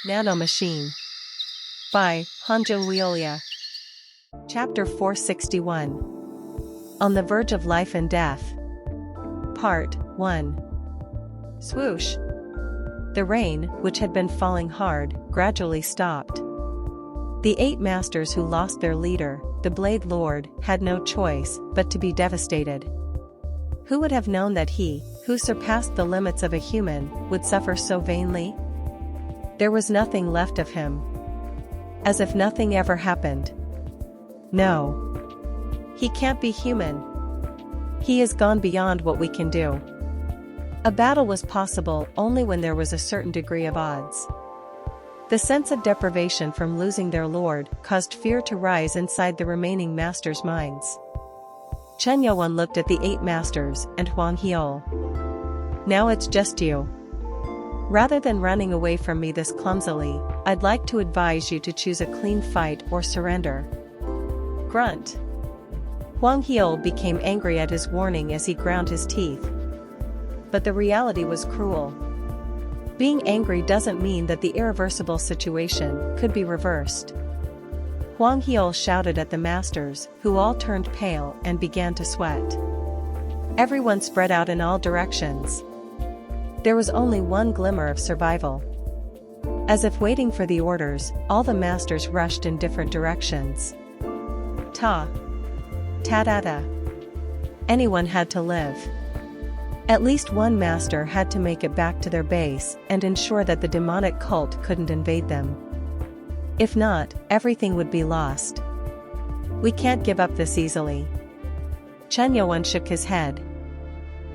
Nano Machine by Hanjo Wiolia. Chapter 461. On the Verge of Life and Death. Part 1. Swoosh. The rain, which had been falling hard, gradually stopped. The 8 masters who lost their leader, the Blade Lord, had no choice but to be devastated. Who would have known that he, who surpassed the limits of a human, would suffer so vainly? There was nothing left of him. As if nothing ever happened. No. He can't be human. He has gone beyond what we can do. A battle was possible only when there was a certain degree of odds. The sense of deprivation from losing their lord caused fear to rise inside the remaining masters' minds. Chen Yuan looked at the 8 masters and Huang Heol. Now it's just you. Rather than running away from me this clumsily, I'd like to advise you to choose a clean fight or surrender. Grunt. Huang Heol became angry at his warning as he ground his teeth. But the reality was cruel. Being angry doesn't mean that the irreversible situation could be reversed. Huang Heol shouted at the masters, who all turned pale and began to sweat. Everyone spread out in all directions. There was only one glimmer of survival. As if waiting for the orders, all the masters rushed in different directions. Ta-da-da. Anyone had to live. At least one master had to make it back to their base and ensure that the demonic cult couldn't invade them. If not, everything would be lost. We can't give up this easily. Chen Yuan shook his head.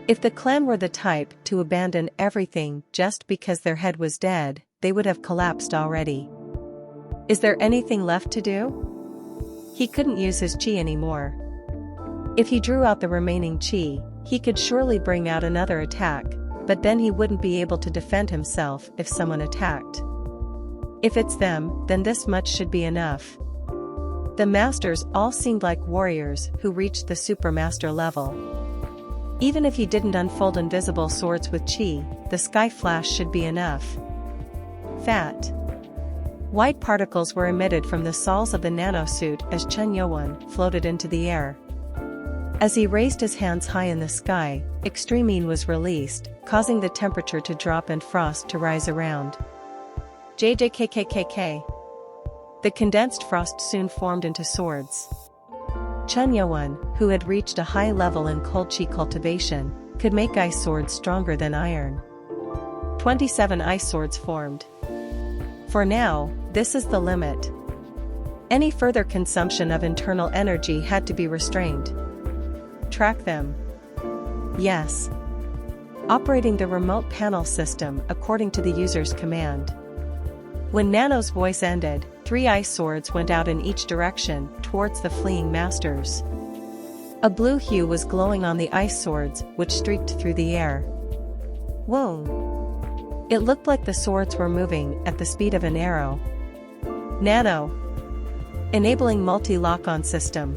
If the clan were the type to abandon everything just because their head was dead, they would have collapsed already. Is there anything left to do? He couldn't use his chi anymore. If he drew out the remaining chi, he could surely bring out another attack, but then he wouldn't be able to defend himself if someone attacked. If it's them, then this much should be enough. The masters all seemed like warriors who reached the supermaster level. Even if he didn't unfold invisible swords with chi, the sky flash should be enough. Fat. White particles were emitted from the soles of the nano suit as Chen Yuan floated into the air. As he raised his hands high in the sky, extremine was released, causing the temperature to drop and frost to rise around. JJKKKK. The condensed frost soon formed into swords. Chen Yuan, who had reached a high level in cold chi cultivation, could make ice swords stronger than iron. 27 ice swords formed. For now, this is the limit. Any further consumption of internal energy had to be restrained. Track them. Yes. Operating the remote panel system according to the user's command. When Nano's voice ended, 3 ice swords went out in each direction towards the fleeing masters. A blue hue was glowing on the ice swords, which streaked through the air. Whoa! It looked like the swords were moving at the speed of an arrow. Nano. Enabling multi-lock-on system.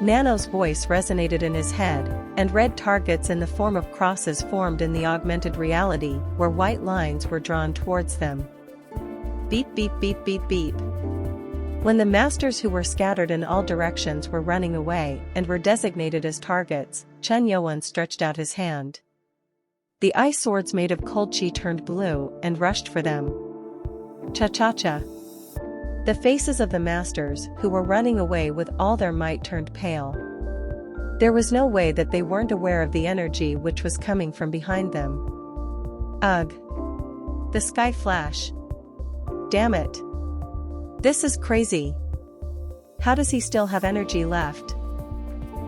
Nano's voice resonated in his head, and red targets in the form of crosses formed in the augmented reality where white lines were drawn towards them. Beep beep beep beep beep. When the masters who were scattered in all directions were running away and were designated as targets, Chen Yuan stretched out his hand. The ice swords made of cold chi turned blue and rushed for them. Cha-cha-cha. The faces of the masters who were running away with all their might turned pale. There was no way that they weren't aware of the energy which was coming from behind them. Ugh. The sky flash. Damn it. This is crazy. How does he still have energy left?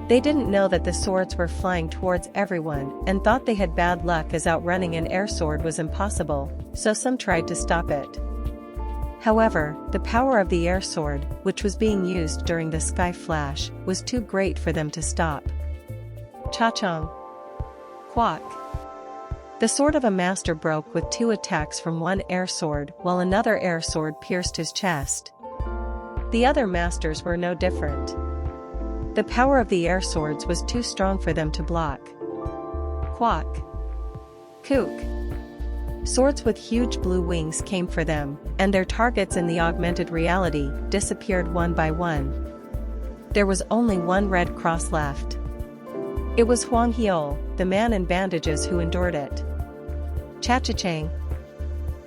They didn't know that the swords were flying towards everyone and thought they had bad luck as outrunning an air sword was impossible, so some tried to stop it. However, the power of the air sword, which was being used during the sky flash, was too great for them to stop. Cha-chong. Quack. The sword of a master broke with 2 attacks from one air sword while another air sword pierced his chest. The other masters were no different. The power of the air swords was too strong for them to block. Quack. Kook. Swords with huge blue wings came for them, and their targets in the augmented reality disappeared one by one. There was only one red cross left. It was Huang Heol, the man in bandages who endured it. Cha-cha-chang.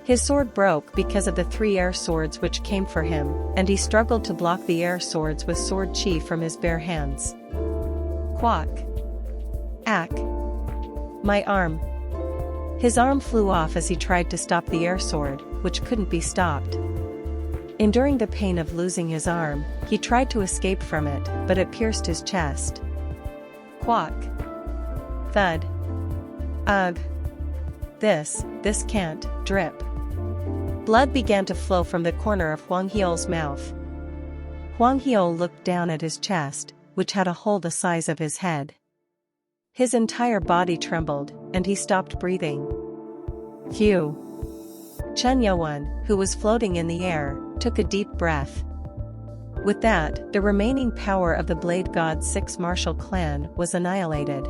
His sword broke because of the 3 air swords which came for him, and he struggled to block the air swords with sword chi from his bare hands. Quack. Ack. My arm. His arm flew off as he tried to stop the air sword, which couldn't be stopped. Enduring the pain of losing his arm, he tried to escape from it, but it pierced his chest. Quack. Thud. Ugh. This can't, drip. Blood began to flow from the corner of Huang Heol's mouth. Huang Heol looked down at his chest, which had a hole the size of his head. His entire body trembled, and he stopped breathing. Phew. Chen Youan, who was floating in the air, took a deep breath. With that, the remaining power of the Blade God's 6 martial clan was annihilated.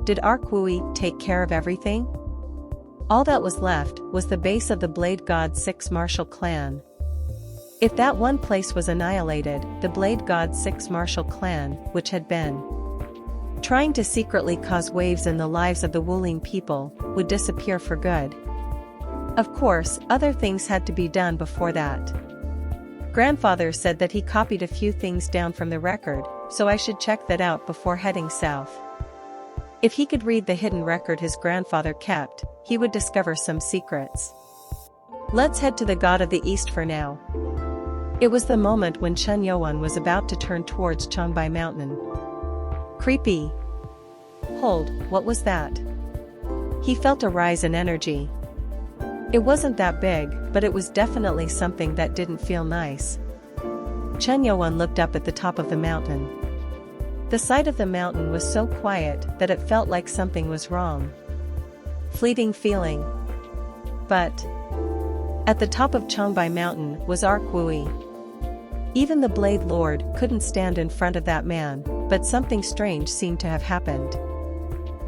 Did Arkwui take care of everything? All that was left was the base of the Blade God's 6 martial clan. If that one place was annihilated, the Blade God's 6 martial clan, which had been trying to secretly cause waves in the lives of the Wuling people, would disappear for good. Of course, other things had to be done before that. Grandfather said that he copied a few things down from the record, so I should check that out before heading south. If he could read the hidden record his grandfather kept, he would discover some secrets. Let's head to the God of the East for now. It was the moment when Chen Youan was about to turn towards Changbai Mountain. Creepy. Hold, what was that? He felt a rise in energy. It wasn't that big, but it was definitely something that didn't feel nice. Chen Youan looked up at the top of the mountain. The sight of the mountain was so quiet that it felt like something was wrong. Fleeting feeling. But at the top of Changbai Mountain was Arkwui. Even the Blade Lord couldn't stand in front of that man, but something strange seemed to have happened.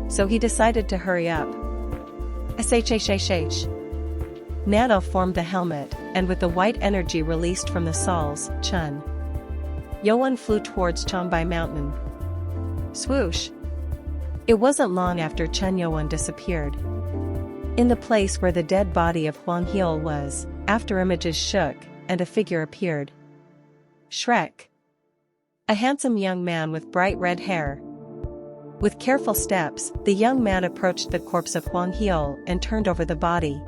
So he decided to hurry up. Shh. Nano formed the helmet, and with the white energy released from the Sauls, Chen Youan flew towards Changbai Mountain. Swoosh! It wasn't long after Chen Youan disappeared. In the place where the dead body of Huang Heol was, after images shook, and a figure appeared. Shrek. A handsome young man with bright red hair. With careful steps, the young man approached the corpse of Huang Heol and turned over the body.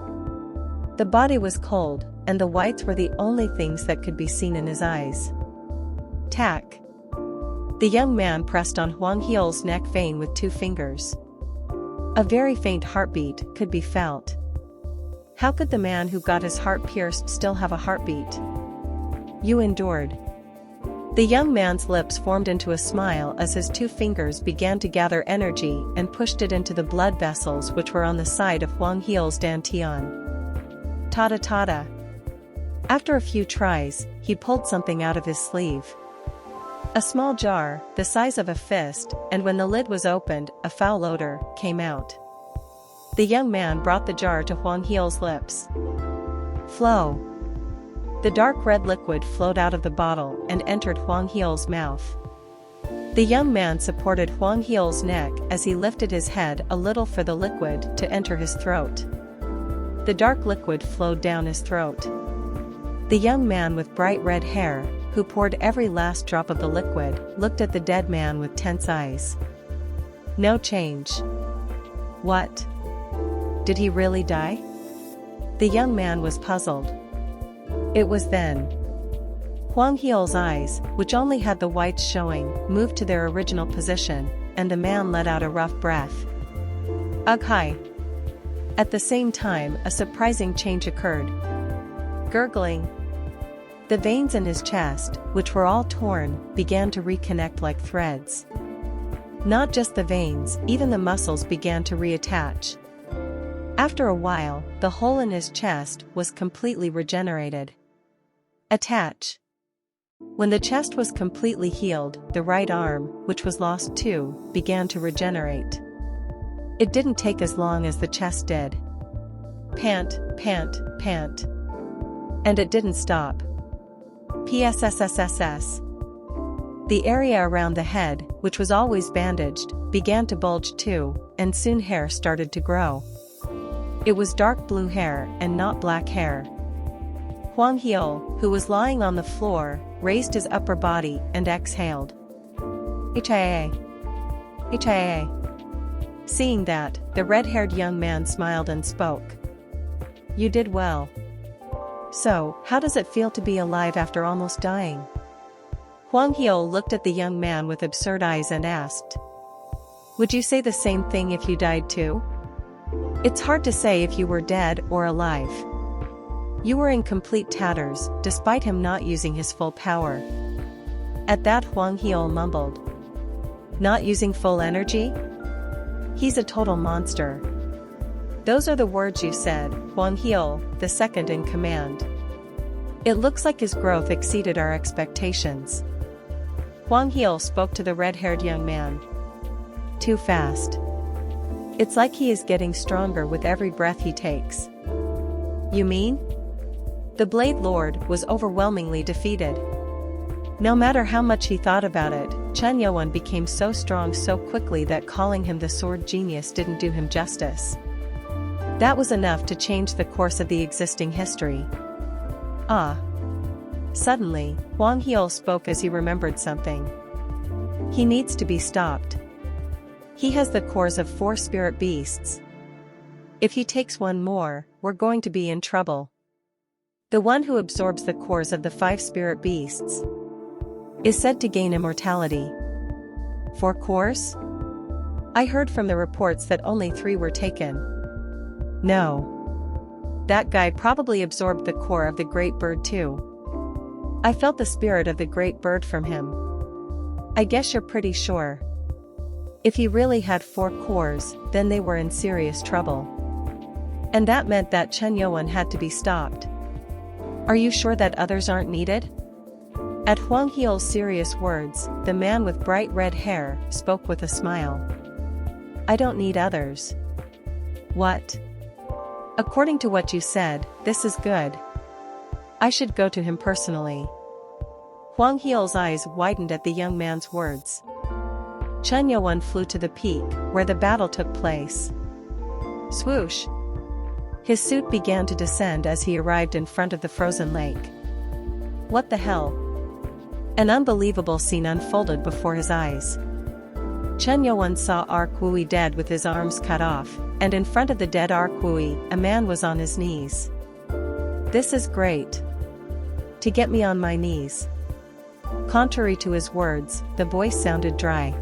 The body was cold, and the whites were the only things that could be seen in his eyes. Tack. The young man pressed on Huang Heol's neck vein with 2 fingers. A very faint heartbeat could be felt. How could the man who got his heart pierced still have a heartbeat? You endured. The young man's lips formed into a smile as his 2 fingers began to gather energy and pushed it into the blood vessels which were on the side of Huang Heol's dantian. Tada. After a few tries, he pulled something out of his sleeve. A small jar, the size of a fist, and when the lid was opened, a foul odor came out. The young man brought the jar to Huang Heol's lips. Flow. The dark red liquid flowed out of the bottle and entered Huang Heol's mouth. The young man supported Huang Heol's neck as he lifted his head a little for the liquid to enter his throat. The dark liquid flowed down his throat. The young man with bright red hair, who poured every last drop of the liquid, looked at the dead man with tense eyes. No change. What? Did he really die? The young man was puzzled. It was then. Huang Heol's eyes, which only had the whites showing, moved to their original position, and the man let out a rough breath. Ugh hi. At the same time, a surprising change occurred. Gurgling. The veins in his chest, which were all torn, began to reconnect like threads. Not just the veins, even the muscles began to reattach. After a while, the hole in his chest was completely regenerated. Attach. When the chest was completely healed, the right arm, which was lost too, began to regenerate. It didn't take as long as the chest did. Pant, pant, pant. And it didn't stop. PSSSSS. The area around the head, which was always bandaged, began to bulge too, and soon hair started to grow. It was dark blue hair and not black hair. Huang Heol, who was lying on the floor, raised his upper body and exhaled. HIA. HIA. Seeing that, the red-haired young man smiled and spoke. You did well. So, how does it feel to be alive after almost dying? Huang Heol looked at the young man with absurd eyes and asked. Would you say the same thing if you died too? It's hard to say if you were dead or alive. You were in complete tatters, despite him not using his full power. At that, Huang Heol mumbled. Not using full energy? He's a total monster. Those are the words you said, Huang Heol, the second in command. It looks like his growth exceeded our expectations. Huang Heol spoke to the red-haired young man. Too fast. It's like he is getting stronger with every breath he takes. You mean? The Blade Lord was overwhelmingly defeated. No matter how much he thought about it, Chen Yuan became so strong so quickly that calling him the sword genius didn't do him justice. That was enough to change the course of the existing history. Ah. Suddenly, Huang Heol spoke as he remembered something. He needs to be stopped. He has the cores of 4 spirit beasts. If he takes one more, we're going to be in trouble. The one who absorbs the cores of the 5 spirit beasts is said to gain immortality. 4 cores? I heard from the reports that only 3 were taken. No. That guy probably absorbed the core of the great bird too. I felt the spirit of the great bird from him. I guess you're pretty sure. If he really had 4 cores, then they were in serious trouble. And that meant that Chen Yuan had to be stopped. Are you sure that others aren't needed? At Huang Heol's serious words, the man with bright red hair spoke with a smile. I don't need others. What? According to what you said, this is good. I should go to him personally. Huang Heol's eyes widened at the young man's words. Chen Yuan flew to the peak, where the battle took place. Swoosh! His suit began to descend as he arrived in front of the frozen lake. What the hell? An unbelievable scene unfolded before his eyes. Chen Yuan saw Kui dead with his arms cut off, and in front of the dead Kui, a man was on his knees. This is great. To get me on my knees. Contrary to his words, the voice sounded dry.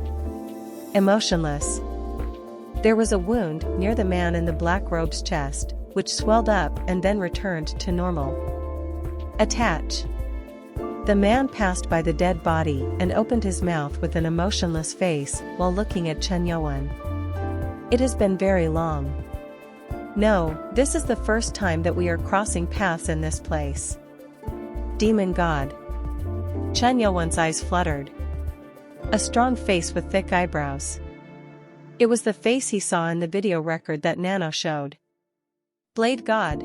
Emotionless. There was a wound near the man in the black robe's chest, which swelled up and then returned to normal. Attach. The man passed by the dead body and opened his mouth with an emotionless face while looking at Chen Yuan. It has been very long. No, this is the first time that we are crossing paths in this place. Demon God. Chen Yuan's eyes fluttered. A strong face with thick eyebrows. It was the face he saw in the video record that Nano showed. Blade God.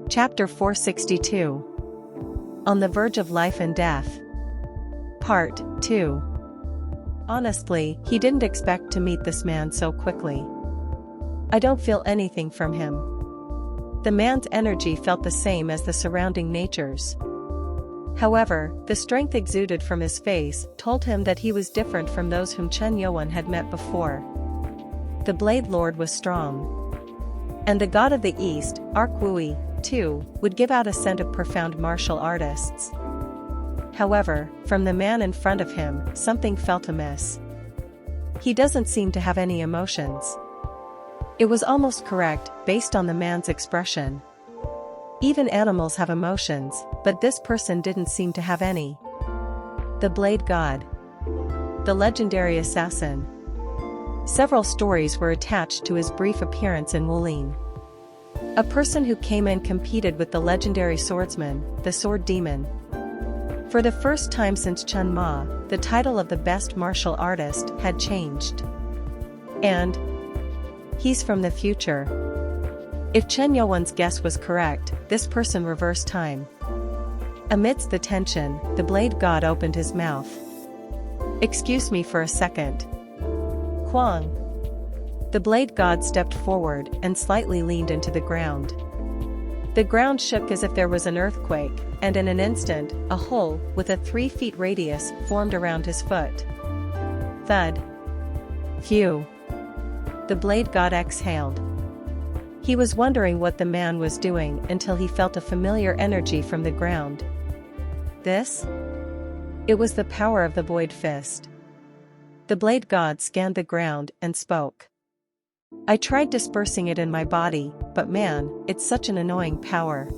Chapter 462. On the Verge of Life and Death. Part 2. Honestly, he didn't expect to meet this man so quickly. I don't feel anything from him. The man's energy felt the same as the surrounding natures. However, the strength exuded from his face told him that he was different from those whom Chen Yuan had met before. The Blade Lord was strong. And the god of the East, Kui, too, would give out a scent of profound martial artists. However, from the man in front of him, something felt amiss. He doesn't seem to have any emotions. It was almost correct, based on the man's expression. Even animals have emotions, but this person didn't seem to have any. The Blade God. The legendary assassin. Several stories were attached to his brief appearance in Wulin. A person who came and competed with the legendary swordsman, the Sword Demon. For the first time since Chen Ma, the title of the best martial artist had changed. And he's from the future. If Chen Yuan's guess was correct, this person reversed time. Amidst the tension, the blade god opened his mouth. "Excuse me for a second." Quang. The blade god stepped forward and slightly leaned into the ground. The ground shook as if there was an earthquake, and in an instant, a hole with a 3 feet radius formed around his foot. Thud. Phew. The blade god exhaled. He was wondering what the man was doing until he felt a familiar energy from the ground. This? It was the power of the void fist. The blade god scanned the ground and spoke. "I tried dispersing it in my body, but man, it's such an annoying power."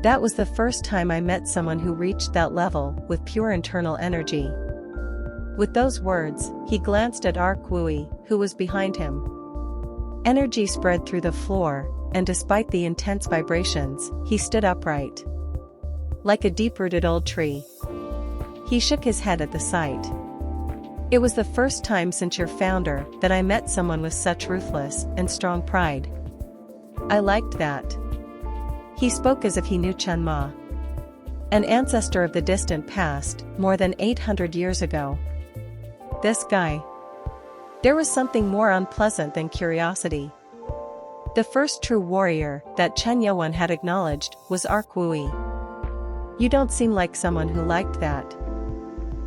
That was the first time I met someone who reached that level with pure internal energy. With those words, he glanced at Arkwui, who was behind him. Energy spread through the floor, and despite the intense vibrations, he stood upright. Like a deep-rooted old tree. He shook his head at the sight. "It was the first time since your founder that I met someone with such ruthless and strong pride. I liked that." He spoke as if he knew Chen Ma, an ancestor of the distant past, more than 800 years ago. This guy. There was something more unpleasant than curiosity. The first true warrior that Chen Yuan had acknowledged was Arkwui. "You don't seem like someone who liked that."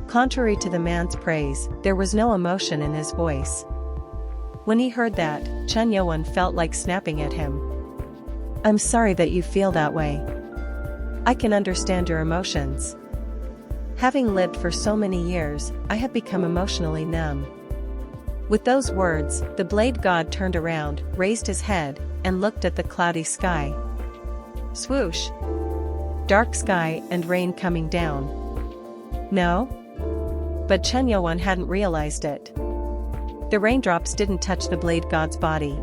Contrary to the man's praise, there was no emotion in his voice. When he heard that, Chen Yuan felt like snapping at him. "I'm sorry that you feel that way. I can understand your emotions. Having lived for so many years, I have become emotionally numb." With those words, the blade god turned around, raised his head, and looked at the cloudy sky. Swoosh! Dark sky and rain coming down. No? But Chen Yuan hadn't realized it. The raindrops didn't touch the blade god's body.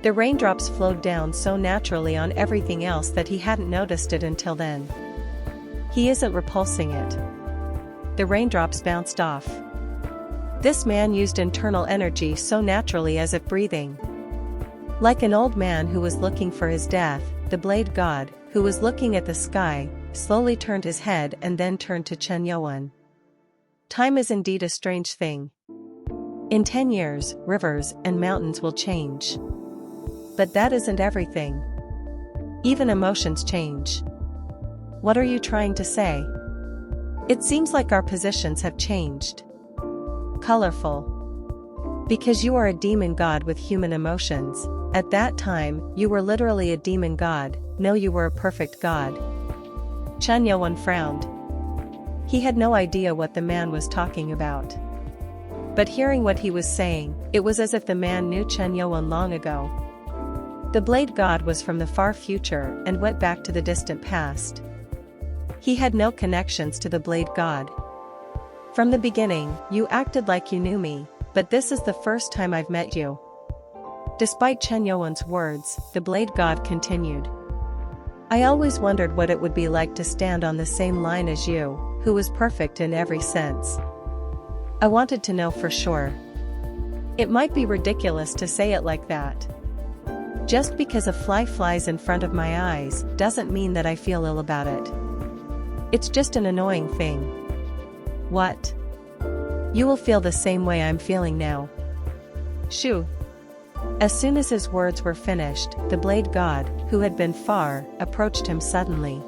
The raindrops flowed down so naturally on everything else that he hadn't noticed it until then. He isn't repulsing it. The raindrops bounced off. This man used internal energy so naturally as if breathing. Like an old man who was looking for his death, the blade god, who was looking at the sky, slowly turned his head and then turned to Chen Yuan. Time is indeed a strange thing. In 10 years, rivers and mountains will change. But that isn't everything. Even emotions change. What are you trying to say? It seems like our positions have changed. Colorful. Because you are a demon god with human emotions. At that time, you were literally a demon god. No, you were a perfect god. Chen Yuan frowned. He had no idea what the man was talking about. But hearing what he was saying, it was as if the man knew Chen Yuan long ago. The blade god was from the far future and went back to the distant past. He had no connections to the blade god. "From the beginning, you acted like you knew me, but this is the first time I've met you." Despite Chen Yuan's words, the blade god continued. "I always wondered what it would be like to stand on the same line as you, who was perfect in every sense. I wanted to know for sure. It might be ridiculous to say it like that. Just because a fly flies in front of my eyes doesn't mean that I feel ill about it. It's just an annoying thing. What? You will feel the same way I'm feeling now." Shoo! As soon as his words were finished, the blade god, who had been far, approached him suddenly.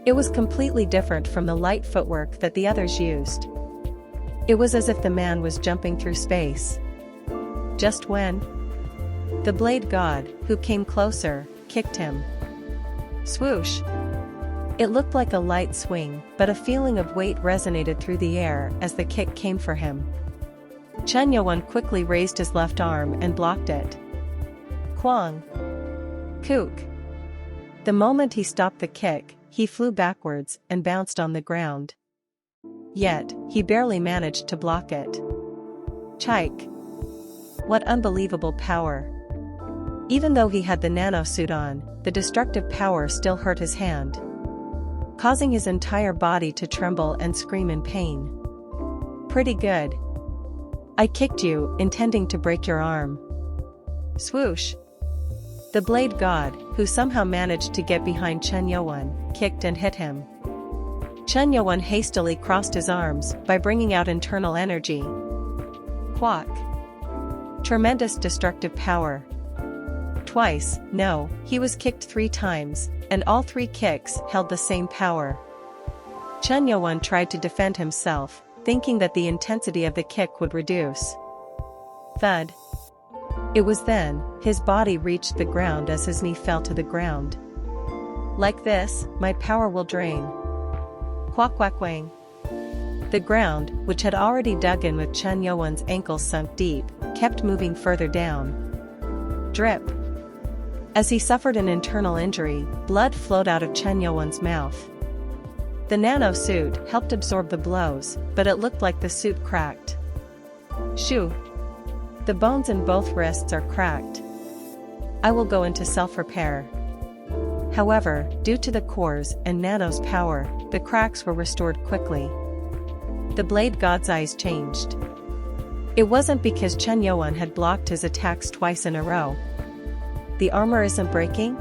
It was completely different from the light footwork that the others used. It was as if the man was jumping through space. Just when? The blade god, who came closer, kicked him. Swoosh! It looked like a light swing, but a feeling of weight resonated through the air as the kick came for him. Chen Yuan quickly raised his left arm and blocked it. Quang! Kook! The moment he stopped the kick, he flew backwards and bounced on the ground. Yet, he barely managed to block it. Chike! What unbelievable power! Even though he had the nano suit on, the destructive power still hurt his hand, causing his entire body to tremble and scream in pain. Pretty good. I kicked you, intending to break your arm. Swoosh! The blade god, who somehow managed to get behind Chen Yuan, kicked and hit him. Chen Yuan hastily crossed his arms by bringing out internal energy. Quack. Tremendous destructive power. Twice, no, he was kicked 3 times, and all 3 kicks held the same power. Chen Yuan tried to defend himself, thinking that the intensity of the kick would reduce. Thud. It was then, his body reached the ground as his knee fell to the ground. Like this, my power will drain. Quack quack wang. The ground, which had already dug in with Chen Yuan's ankles sunk deep, kept moving further down. Drip. As he suffered an internal injury, blood flowed out of Chen Yuan's mouth. The nano suit helped absorb the blows, but it looked like the suit cracked. Shoo. The bones in both wrists are cracked. I will go into self-repair. However, due to the cores and Nano's power, the cracks were restored quickly. The blade god's eyes changed. It wasn't because Chen Yuan had blocked his attacks twice in a row. The armor isn't breaking?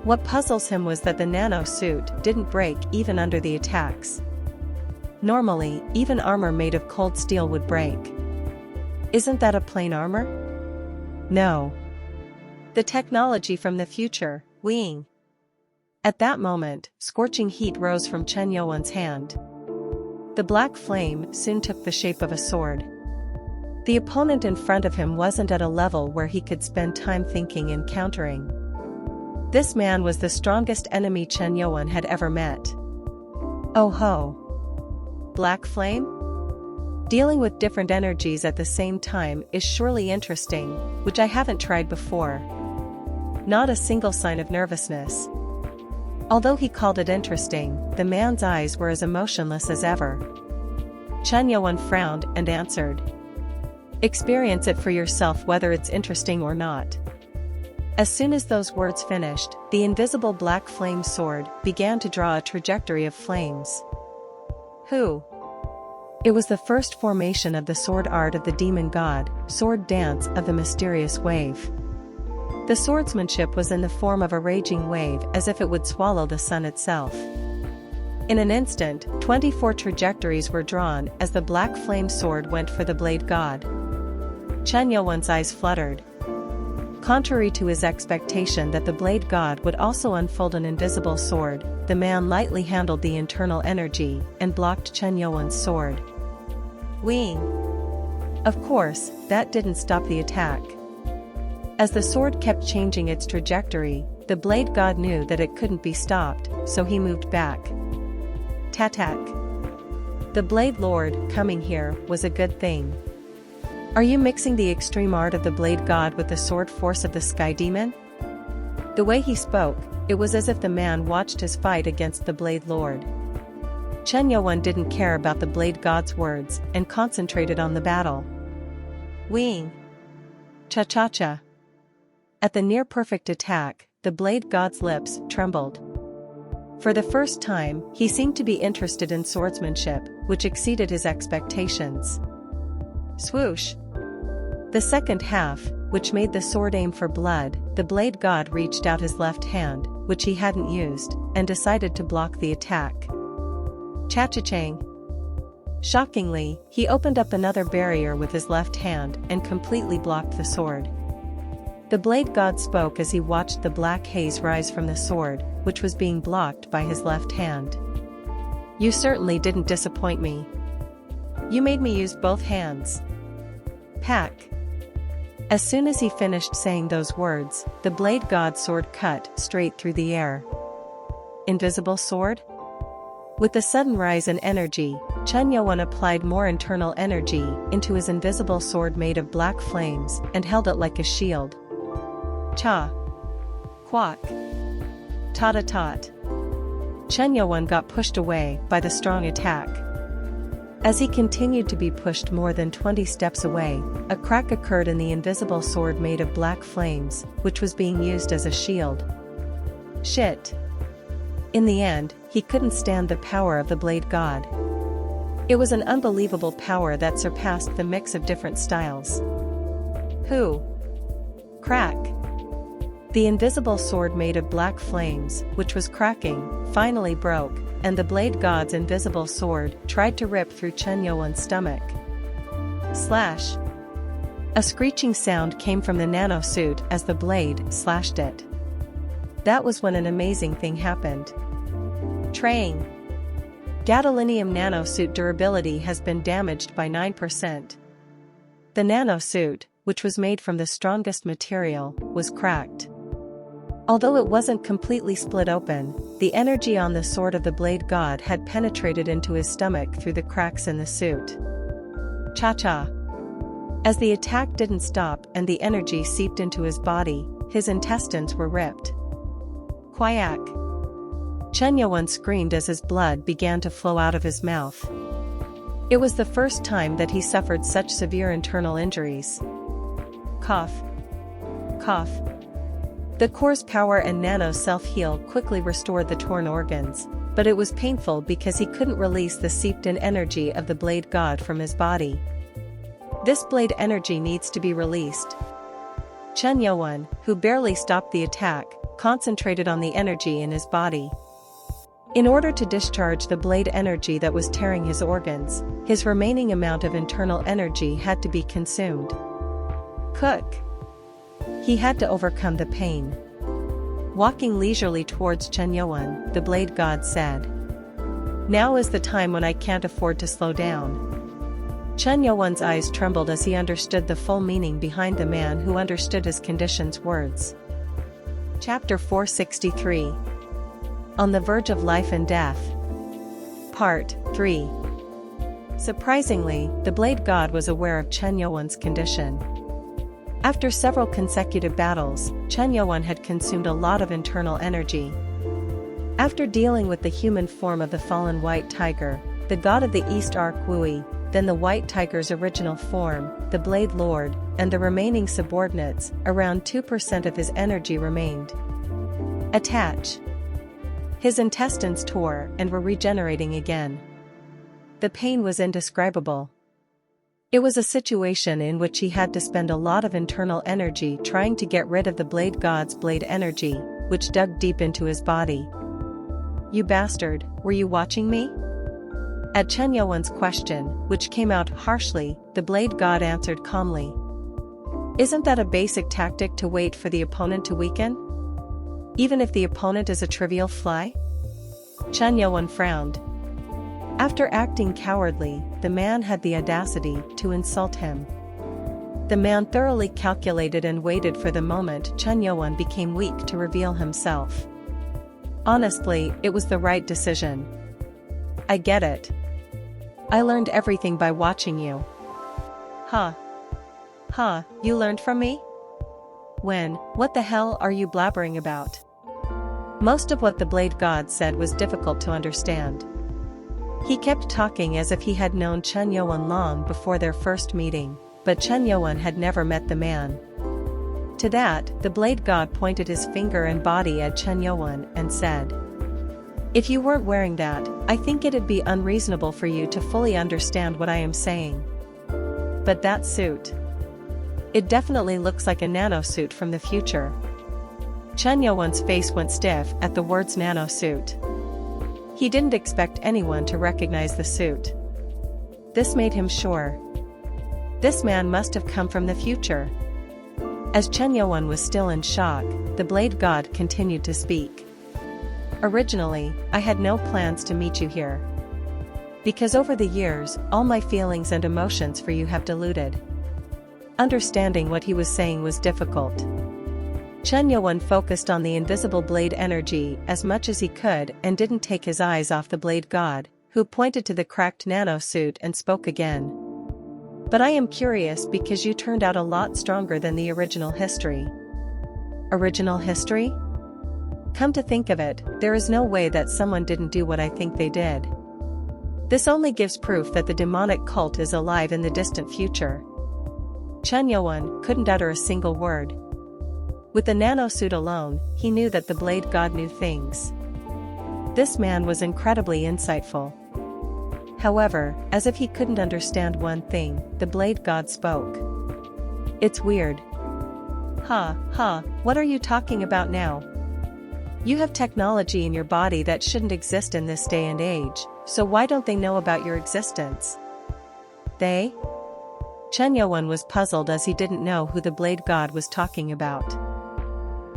What puzzles him was that the nano suit didn't break even under the attacks. Normally, even armor made of cold steel would break. Isn't that a plain armor? No. The technology from the future, Wing. At that moment, scorching heat rose from Chen Yuan's hand. The black flame soon took the shape of a sword. The opponent in front of him wasn't at a level where he could spend time thinking and countering. This man was the strongest enemy Chen Yuan had ever met. Oh ho! Black flame? Dealing with different energies at the same time is surely interesting, which I haven't tried before. Not a single sign of nervousness. Although he called it interesting, the man's eyes were as emotionless as ever. Chen Yuan frowned and answered. Experience it for yourself whether it's interesting or not. As soon as those words finished, the invisible black flame sword began to draw a trajectory of flames. Who? It was the first formation of the sword art of the demon god, sword dance of the mysterious wave. The swordsmanship was in the form of a raging wave as if it would swallow the sun itself. In an instant, 24 trajectories were drawn as the black flame sword went for the blade god. Chen Yuan's eyes fluttered. Contrary to his expectation that the blade god would also unfold an invisible sword, the man lightly handled the internal energy and blocked Chen Yuan's sword. Wing! Of course, that didn't stop the attack. As the sword kept changing its trajectory, the blade god knew that it couldn't be stopped, so he moved back. Tatak. The blade lord coming here was a good thing. Are you mixing the extreme art of the blade god with the sword force of the sky demon? The way he spoke, it was as if the man watched his fight against the blade lord. Chen Yuan didn't care about the blade god's words and concentrated on the battle. Wing! Cha-cha-cha! At the near-perfect attack, the blade god's lips trembled. For the first time, he seemed to be interested in swordsmanship, which exceeded his expectations. Swoosh! The second half, which made the sword aim for blood, the blade god reached out his left hand, which he hadn't used, and decided to block the attack. Cha-cha-chang! Shockingly, he opened up another barrier with his left hand and completely blocked the sword. The blade god spoke as he watched the black haze rise from the sword, which was being blocked by his left hand. You certainly didn't disappoint me. You made me use both hands. Pack. As soon as he finished saying those words, the blade god's sword cut straight through the air. Invisible sword? With the sudden rise in energy, Chen Yuan applied more internal energy into his invisible sword made of black flames and held it like a shield. Cha. Quack. Tot-a-tot. Chen Yuan got pushed away by the strong attack. As he continued to be pushed more than 20 steps away, a crack occurred in the invisible sword made of black flames, which was being used as a shield. Shit. In the end, he couldn't stand the power of the blade god. It was an unbelievable power that surpassed the mix of different styles. Who? Crack. The invisible sword made of black flames, which was cracking, finally broke, and the blade god's invisible sword tried to rip through Chen Yuan's stomach. Slash! A screeching sound came from the nano suit as the blade slashed it. That was when an amazing thing happened. Traying. Gadolinium nanosuit durability has been damaged by 9%. The nanosuit, which was made from the strongest material, was cracked. Although it wasn't completely split open, the energy on the sword of the blade god had penetrated into his stomach through the cracks in the suit. Cha-cha. As the attack didn't stop and the energy seeped into his body, his intestines were ripped. Quack. Chen Yuan screamed as his blood began to flow out of his mouth. It was the first time that he suffered such severe internal injuries. Cough. Cough. The core's power and Nano's self-heal quickly restored the torn organs, but it was painful because he couldn't release the seeped-in energy of the blade god from his body. This blade energy needs to be released. Chen Yuan, who barely stopped the attack, concentrated on the energy in his body. In order to discharge the blade energy that was tearing his organs, his remaining amount of internal energy had to be consumed. Cook. He had to overcome the pain. Walking leisurely towards Chen Yuan, the blade god said, "Now is the time when I can't afford to slow down." Chen Yuan's eyes trembled as he understood the full meaning behind the man who understood his condition's words. Chapter 463. On the Verge of Life and Death. Part 3. Surprisingly, the blade god was aware of Chen Yuan's condition. After several consecutive battles, Chen Yuan had consumed a lot of internal energy. After dealing with the human form of the fallen white tiger, the god of the East Arc Wui, then the white tiger's original form, the Blade Lord, and the remaining subordinates, around 2% of his energy remained. Attach. His intestines tore and were regenerating again. The pain was indescribable. It was a situation in which he had to spend a lot of internal energy trying to get rid of the blade god's blade energy, which dug deep into his body. "You bastard, were you watching me?" At Chen Yuan's question, which came out harshly, the blade god answered calmly. "Isn't that a basic tactic to wait for the opponent to weaken? Even if the opponent is a trivial fly?" Chen Yuan frowned. After acting cowardly, the man had the audacity to insult him. The man thoroughly calculated and waited for the moment Chen Yuan became weak to reveal himself. Honestly, it was the right decision. "I get it. I learned everything by watching you." Huh. Huh, you learned from me? When? What the hell are you blabbering about? Most of what the blade god said was difficult to understand. He kept talking as if he had known Chen Yuan long before their first meeting, but Chen Yuan had never met the man. To that, the blade god pointed his finger and body at Chen Yuan and said, "If you weren't wearing that, I think it'd be unreasonable for you to fully understand what I am saying. But that suit. It definitely looks like a nano suit from the future." Chen Yuan's face went stiff at the words nano suit. He didn't expect anyone to recognize the suit. This made him sure. This man must have come from the future. As Chen Yuan was still in shock, the blade god continued to speak. "Originally, I had no plans to meet you here. Because over the years, all my feelings and emotions for you have diluted." Understanding what he was saying was difficult. Chen Yuan focused on the invisible blade energy as much as he could and didn't take his eyes off the blade god, who pointed to the cracked nano suit and spoke again. "But I am curious because you turned out a lot stronger than the original history." Original history? Come to think of it, there is no way that someone didn't do what I think they did. This only gives proof that the demonic cult is alive in the distant future. Chen Yuan couldn't utter a single word. With the nanosuit alone, he knew that the blade god knew things. This man was incredibly insightful. However, as if he couldn't understand one thing, the blade god spoke. "It's weird. What are you talking about now? You have technology in your body that shouldn't exist in this day and age, so why don't they know about your existence? They? Chen Yuan was puzzled as he didn't know who the Blade God was talking about.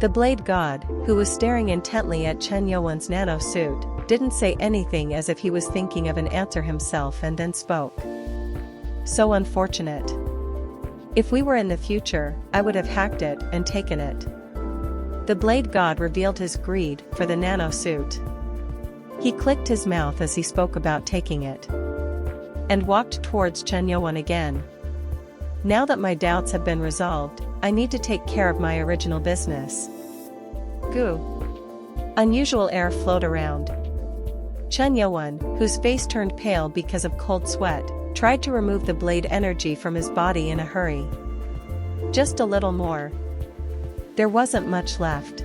The Blade God, who was staring intently at Chen Yuan's nano suit, didn't say anything as if he was thinking of an answer himself and then spoke. So unfortunate. If we were in the future, I would have hacked it and taken it. The Blade God revealed his greed for the nano suit. He clicked his mouth as he spoke about taking it, and walked towards Chen Yuan again. Now that my doubts have been resolved, I need to take care of my original business. Goo. Unusual air flowed around. Chen Yuan, whose face turned pale because of cold sweat, tried to remove the blade energy from his body in a hurry. Just a little more. There wasn't much left.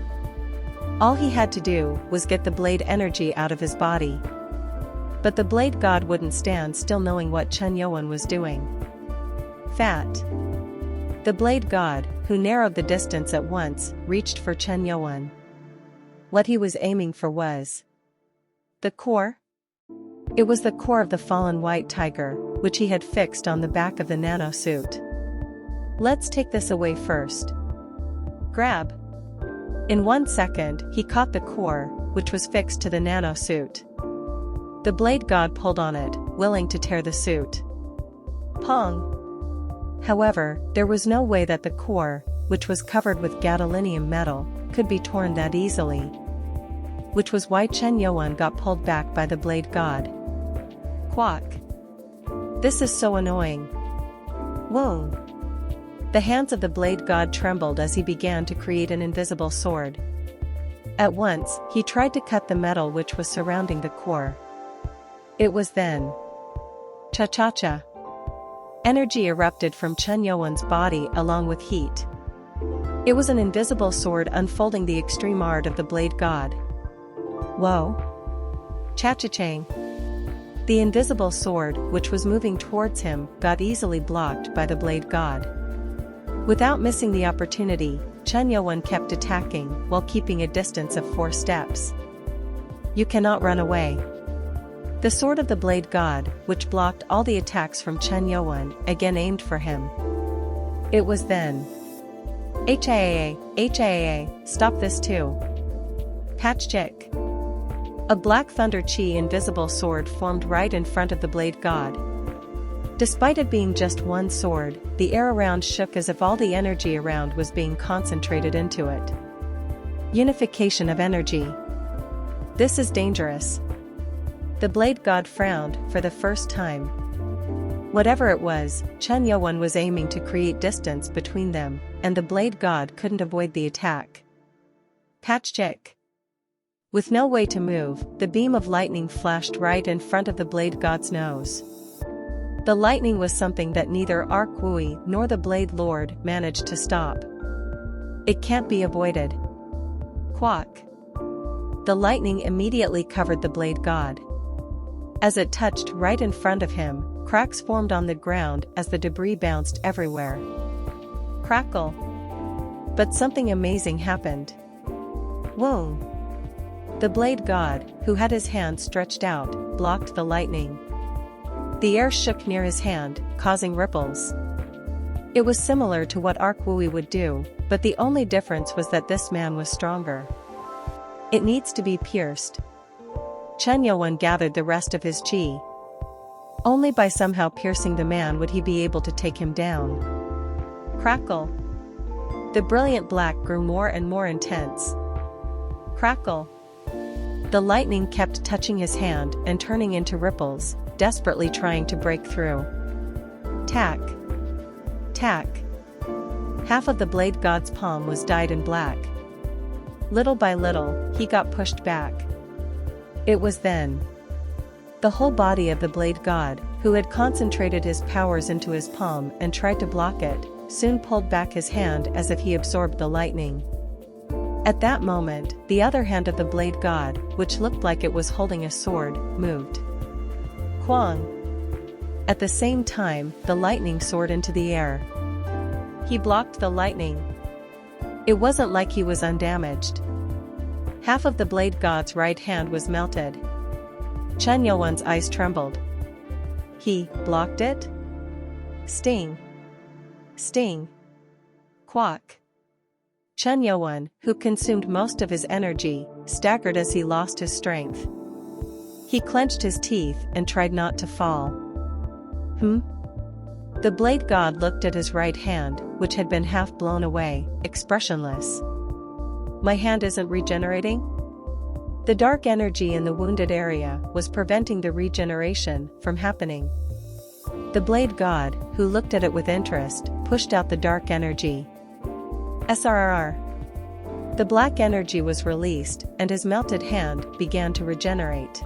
All he had to do was get the blade energy out of his body. But the Blade God wouldn't stand still, knowing what Chen Yuan was doing. Fat. The Blade God, who narrowed the distance at once, reached for Chen Yuan. What he was aiming for was the core? It was the core of the fallen white tiger, which he had fixed on the back of the nano suit. Let's take this away first. Grab. In 1 second, he caught the core, which was fixed to the nano suit. The Blade God pulled on it, willing to tear the suit. Pong. However, there was no way that the core, which was covered with gadolinium metal, could be torn that easily. Which was why Chen Yuan got pulled back by the Blade God. Quack. This is so annoying. Whoa. The hands of the Blade God trembled as he began to create an invisible sword. At once, he tried to cut the metal which was surrounding the core. It was then. Cha-cha-cha. Energy erupted from Chen Yuan's body along with heat. It was an invisible sword unfolding the extreme art of the Blade God. Whoa. Cha-cha-chang. The invisible sword, which was moving towards him, got easily blocked by the Blade God. Without missing the opportunity, Chen Yuan kept attacking while keeping a distance of 4 steps. You cannot run away. The sword of the Blade God, which blocked all the attacks from Chen Yuan, again aimed for him. It was then. HIAA, stop this too. Patch chick. A black thunder chi invisible sword formed right in front of the Blade God. Despite it being just one sword, the air around shook as if all the energy around was being concentrated into it. Unification of energy. This is dangerous. The Blade God frowned for the first time. Whatever it was, Chen Yuan was aiming to create distance between them, and the Blade God couldn't avoid the attack. Patch chick. With no way to move, the beam of lightning flashed right in front of the Blade God's nose. The lightning was something that neither Arc Wui nor the Blade Lord managed to stop. It can't be avoided. Quack. The lightning immediately covered the Blade God. As it touched right in front of him, cracks formed on the ground as the debris bounced everywhere. Crackle. But something amazing happened. Whoa. The Blade God, who had his hand stretched out, blocked the lightning. The air shook near his hand, causing ripples. It was similar to what Arc Wui would do, but the only difference was that this man was stronger. It needs to be pierced. Chen Yuan gathered the rest of his chi. Only by somehow piercing the man would he be able to take him down. Crackle. The brilliant black grew more and more intense. Crackle. The lightning kept touching his hand and turning into ripples, desperately trying to break through. Tack. Tack. Half of the Blade God's palm was dyed in black. Little by little, he got pushed back. It was then. The whole body of the Blade God, who had concentrated his powers into his palm and tried to block it, soon pulled back his hand as if he absorbed the lightning. At that moment, the other hand of the Blade God, which looked like it was holding a sword, moved. Quang. At the same time, the lightning soared into the air. He blocked the lightning. It wasn't like he was undamaged. Half of the blade god's right hand was melted. Chen Yuan's eyes trembled. He blocked it? Sting. Sting. Quack. Chen Yuan, who consumed most of his energy, staggered as he lost his strength. He clenched his teeth and tried not to fall. The blade god looked at his right hand, which had been half blown away, expressionless. My hand isn't regenerating? The dark energy in the wounded area was preventing the regeneration from happening. The blade god, who looked at it with interest, pushed out the dark energy. SRR. The black energy was released, and his melted hand began to regenerate.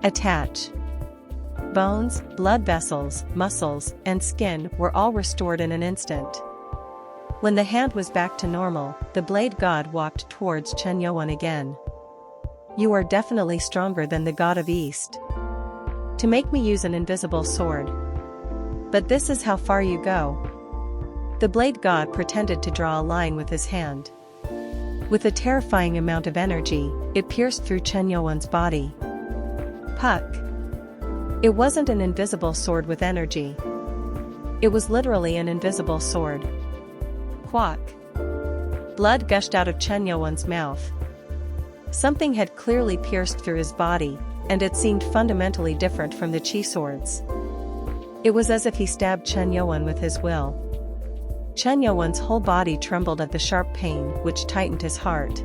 Attach. Bones, blood vessels, muscles, and skin were all restored in an instant. When the hand was back to normal, the blade god walked towards Chen Yuan again. You are definitely stronger than the god of East. To make me use an invisible sword. But this is how far you go. The blade god pretended to draw a line with his hand. With a terrifying amount of energy, it pierced through Chen Yuan's body. Puck. It wasn't an invisible sword with energy. It was literally an invisible sword. Quack. Blood gushed out of Chen Yuan's mouth. Something had clearly pierced through his body, and it seemed fundamentally different from the chi swords. It was as if he stabbed Chen Yuan with his will. Chen Yuan's whole body trembled at the sharp pain, which tightened his heart.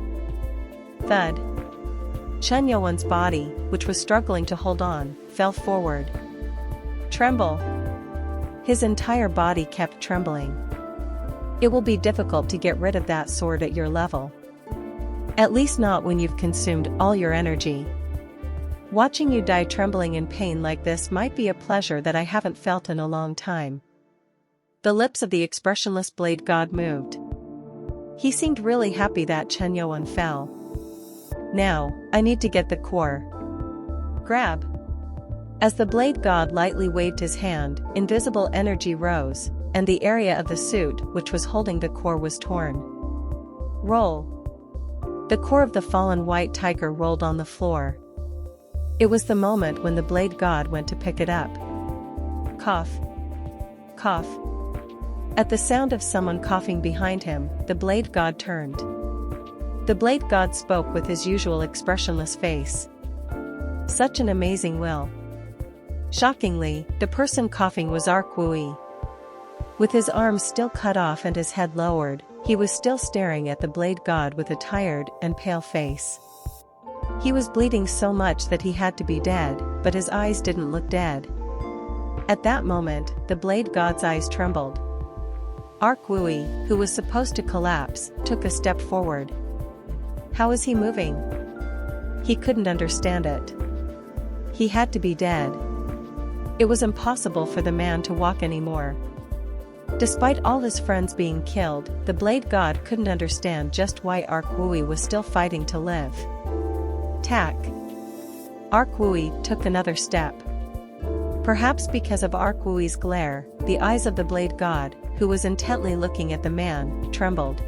Thud. Chen Yuan's body, which was struggling to hold on, fell forward. Tremble. His entire body kept trembling. It will be difficult to get rid of that sword at your level. At least not when you've consumed all your energy. Watching you die trembling in pain like this might be a pleasure that I haven't felt in a long time. The lips of the expressionless blade god moved. He seemed really happy that Chen Yuan fell. Now, I need to get the core. Grab. As the blade god lightly waved his hand, invisible energy rose, and the area of the suit which was holding the core was torn. Roll. The core of the fallen white tiger rolled on the floor. It was the moment when the blade god went to pick it up. Cough. Cough. At the sound of someone coughing behind him, the blade god turned. The blade god spoke with his usual expressionless face. Such an amazing will. Shockingly, the person coughing was Arkwui. With his arms still cut off and his head lowered, he was still staring at the blade god with a tired and pale face. He was bleeding so much that he had to be dead, but his eyes didn't look dead. At that moment, the blade god's eyes trembled. Arkwui, who was supposed to collapse, took a step forward. How is he moving? He couldn't understand it. He had to be dead. It was impossible for the man to walk anymore. Despite all his friends being killed, the blade god couldn't understand just why Arkwui was still fighting to live. Tack. Arkwui took another step. Perhaps because of Arkwui's glare, the eyes of the blade god, who was intently looking at the man, trembled.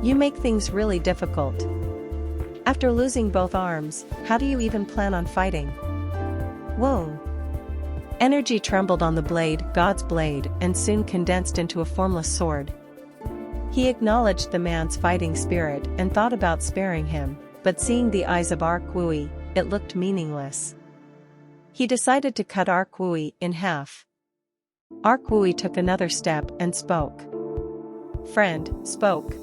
You make things really difficult. After losing both arms, how do you even plan on fighting? Whoa. Energy trembled on the blade, god's blade, and soon condensed into a formless sword. He acknowledged the man's fighting spirit and thought about sparing him, but seeing the eyes of Arkwui, it looked meaningless. He decided to cut Arkwui in half. Arkwui took another step and spoke. Friend, spoke.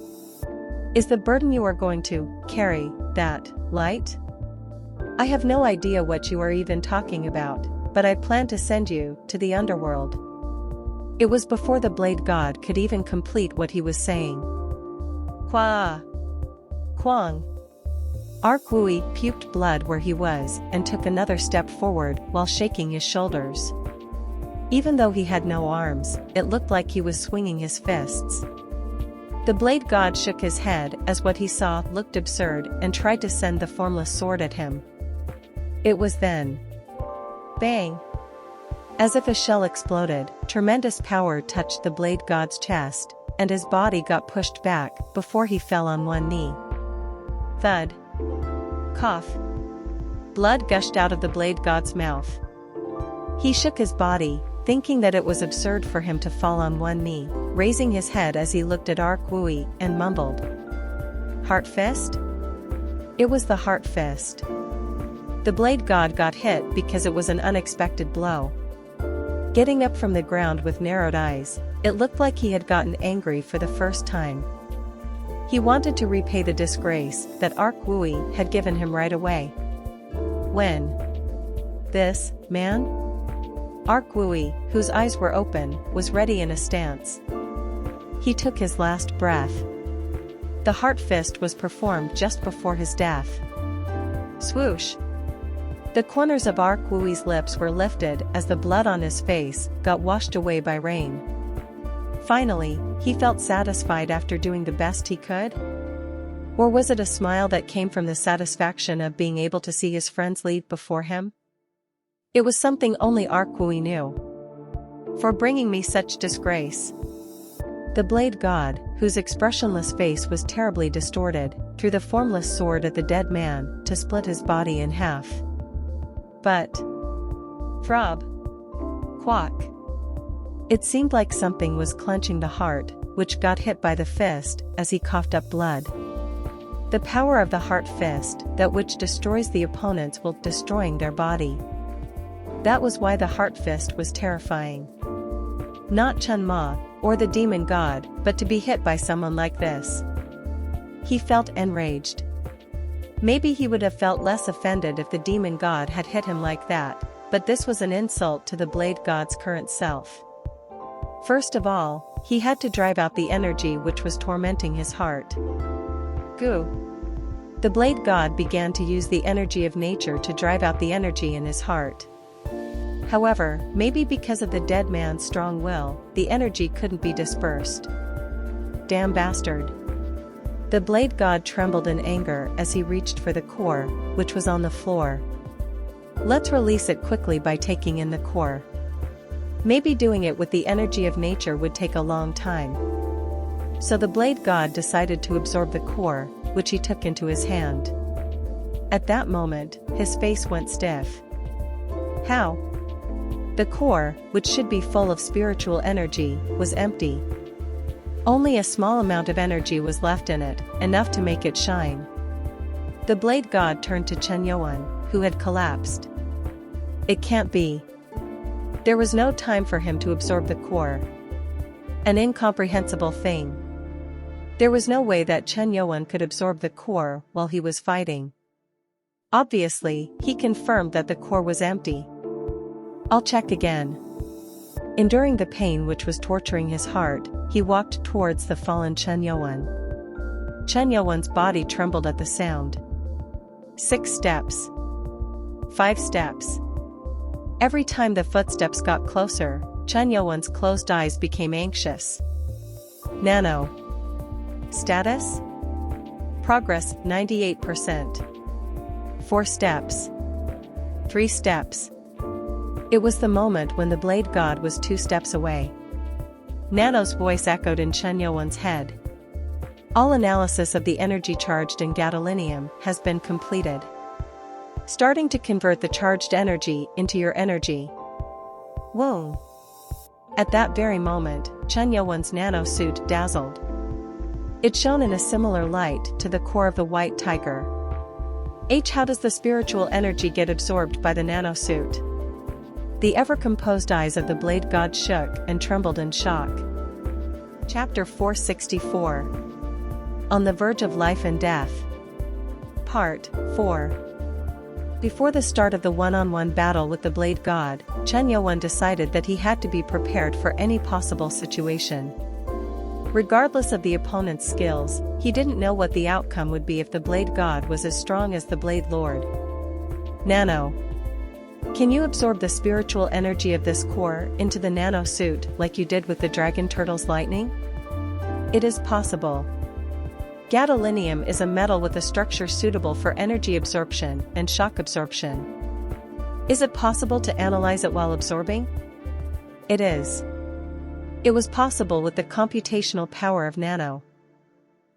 Is the burden you are going to carry that light? I have no idea what you are even talking about, but I plan to send you to the underworld. It was before the blade god could even complete what he was saying. Kwa. Kwang. Arkwui puked blood where he was and took another step forward while shaking his shoulders. Even though he had no arms, it looked like he was swinging his fists. The blade god shook his head as what he saw looked absurd and tried to send the formless sword at him. It was then. Bang! As if a shell exploded, tremendous power touched the blade god's chest, and his body got pushed back before he fell on one knee. Thud. Cough. Blood gushed out of the blade god's mouth. He shook his body, thinking that it was absurd for him to fall on one knee, raising his head as he looked at Ark Wui and mumbled, "Heart fist?" It was the heart fist. The blade god got hit because it was an unexpected blow. Getting up from the ground with narrowed eyes, it looked like he had gotten angry for the first time. He wanted to repay the disgrace that Ark Wui had given him right away. When? This man? Ark Wui, whose eyes were open, was ready in a stance. He took his last breath. The heart fist was performed just before his death. Swoosh! The corners of Ark Wui's lips were lifted as the blood on his face got washed away by rain. Finally, he felt satisfied after doing the best he could? Or was it a smile that came from the satisfaction of being able to see his friends leave before him? It was something only Ark Wui knew. For bringing me such disgrace. The blade god, whose expressionless face was terribly distorted, threw the formless sword at the dead man to split his body in half. But... Throb. Quack. It seemed like something was clenching the heart, which got hit by the fist as he coughed up blood. The power of the heart fist, that which destroys the opponents while destroying their body. That was why the heart fist was terrifying. Not Chun Ma, or the demon god, but to be hit by someone like this. He felt enraged. Maybe he would have felt less offended if the demon god had hit him like that, but this was an insult to the blade god's current self. First of all, he had to drive out the energy which was tormenting his heart. Goo. The blade god began to use the energy of nature to drive out the energy in his heart. However, maybe because of the dead man's strong will, the energy couldn't be dispersed. Damn bastard. The blade god trembled in anger as he reached for the core, which was on the floor. Let's release it quickly by taking in the core. Maybe doing it with the energy of nature would take a long time. So the blade god decided to absorb the core, which he took into his hand. At that moment, his face went stiff. How? The core, which should be full of spiritual energy, was empty. Only a small amount of energy was left in it, enough to make it shine. The blade god turned to Chen Yuan, who had collapsed. It can't be. There was no time for him to absorb the core. An incomprehensible thing. There was no way that Chen Yuan could absorb the core while he was fighting. Obviously, he confirmed that the core was empty. I'll check again. Enduring the pain which was torturing his heart, he walked towards the fallen Chen Yuan. Chen Yuan's body trembled at the sound. 6 steps. 5 steps. Every time the footsteps got closer, Chen Yuan's closed eyes became anxious. Nano. Status? Progress 98%. 4 steps. 3 steps. It was the moment when the blade god was 2 steps away. Nano's voice echoed in Chen Yuan's head. All analysis of the energy charged in gadolinium has been completed. Starting to convert the charged energy into your energy. Whoa! At that very moment, Chen Yuan's nano suit dazzled. It shone in a similar light to the core of the white tiger. How does the spiritual energy get absorbed by the nano suit? The ever-composed eyes of the blade god shook and trembled in shock. Chapter 464. On the Verge of Life and Death. Part 4. Before the start of the one-on-one battle with the blade god, Chen Yuan decided that he had to be prepared for any possible situation. Regardless of the opponent's skills, he didn't know what the outcome would be if the blade god was as strong as the blade lord. Nano. Can you absorb the spiritual energy of this core into the nano suit like you did with the dragon turtle's lightning? It is possible. Gadolinium is a metal with a structure suitable for energy absorption and shock absorption. Is it possible to analyze it while absorbing? It is. It was possible with the computational power of Nano.